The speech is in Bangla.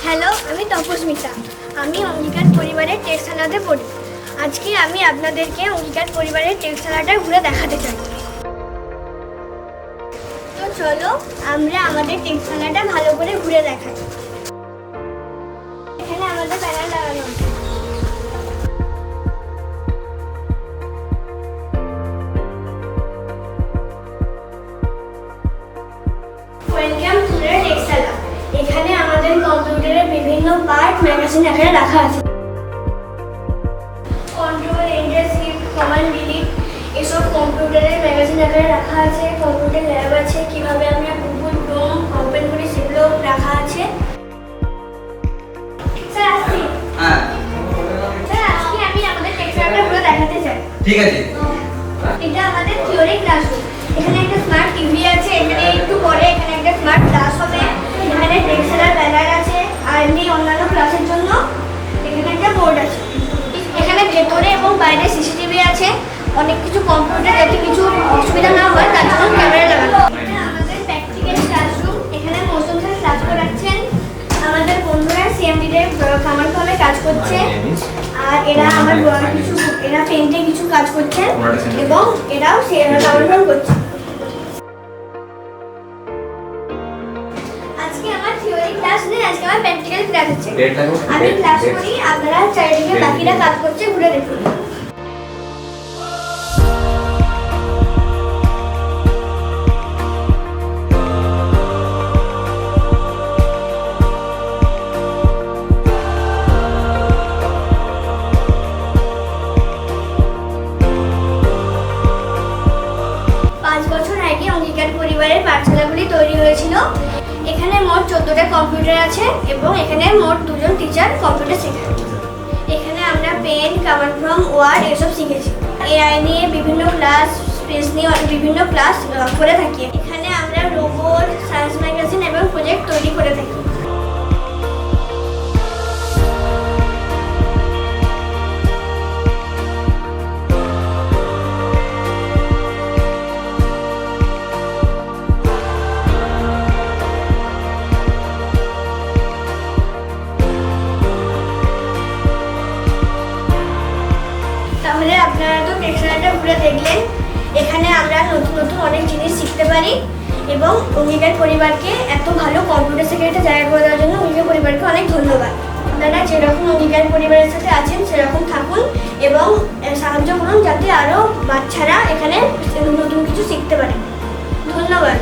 হ্যালো, আমি তপস্মিতা। আমি অঙ্গিকার পরিবারের টেক্সটালাতে পড়ি। আজকে আমি আপনাদেরকে অঙ্গিকার পরিবারের টেক্সটালাটা ঘুরে দেখাতে চাই। তো চলো আমরা আমাদের টেক্সটালাটা ভালো করে ঘুরে দেখাই। এখানে আমাদের ব্যানার লাগানো আছে। ওয়েলকাম টু দ্য টেক্সটালা। এখানে আমাদের কম্পিউটারের বিভিন্ন পার্ট ম্যাগাজিন আকারে রাখা আছে। Control, enter, shift, command, delete এসব কম্পিউটারের ম্যাগাজিন আকারে রাখা আছে। কম্পিউটার ল্যাব আছে, কিভাবে আমরা গুগল ক্রোম ওপেন করি সেগুলো রাখা আছে। স্যার আসছি। হ্যাঁ স্যার আজকে আমি আমাদের টেক্সটাইলটা পুরো দেখাতে চাই। ঠিক আছে। এটা আমাদের থিওরি ক্লাসরুম। এখানে একটা স্মার্ট টিভি আছে, এখানে একটু পরে এখানে একটা স্মার্ট ক্লাস হবে। এখানে টেক্সটাইল ব্যানার আছে আর এমনি অন্যান্য ক্লাসের জন্য এখানে একটা বোর্ড আছে। এখানে ভেতরে এবং বাইরে সিসিটিভি আছে। অনেক কিছু কম্পিউটার যাতে কিছু অসুবিধা না হয় তার জন্য ক্যামেরা লাগানো। এটা আমাদের প্র্যাকটিক্যাল ক্লাসরুম। এখানে মৌসুম স্যার ক্লাস করাচ্ছেন। আমাদের বন্ধুরা সিএমডিতে কামার ফর্মে কাজ করছে। আর এরা আমার এরা পেন্টে কিছু কাজ করছে এবং এরাও কামার ফর্ম করছে। আজকে আমার থিওরি ক্লাস নেই, আজকে আমার প্র্যাকটিক্যাল ক্লাস আছে। আমি ক্লাস করি, আপনারা চারিদিকে বাকিরা কাজ করছে ঘুরে দেখুন। অঙ্গিকার পরিবারের পাঠশালাগুলি তৈরি হয়েছিল। এখানে মোট 14টা কম্পিউটার আছে এবং এখানে মোট 2 জন টিচার কম্পিউটার শেখায়। এখানে আমরা পেন, কমান্ড প্রম্পট, ওয়ার্ড এসব শিখেছি। এআই নিয়ে বিভিন্ন ক্লাস, স্পেস নিয়ে বিভিন্ন ক্লাস করে থাকি। এখানে আমরা রোবট, সায়েন্স ম্যাগাজিন এবং প্রজেক্ট তৈরি করে থাকি। তাহলে আপনারা তো টেক্সটাইলটা ঘুরে দেখলেন। এখানে আমরা নতুন নতুন অনেক জিনিস শিখতে পারি এবং অঙ্গিকার পরিবারকে এত ভালো কম্পিউটার সেক্রেটারিতে জায়গা করে দেওয়ার জন্য অঙ্গিকার পরিবারকে অনেক ধন্যবাদ। আপনারা যেরকম অঙ্গিকার পরিবারের সাথে আছেন সেরকম থাকুন এবং সাহায্য করুন যাতে আরও বাচ্চারা এখানে নতুন কিছু শিখতে পারে। ধন্যবাদ।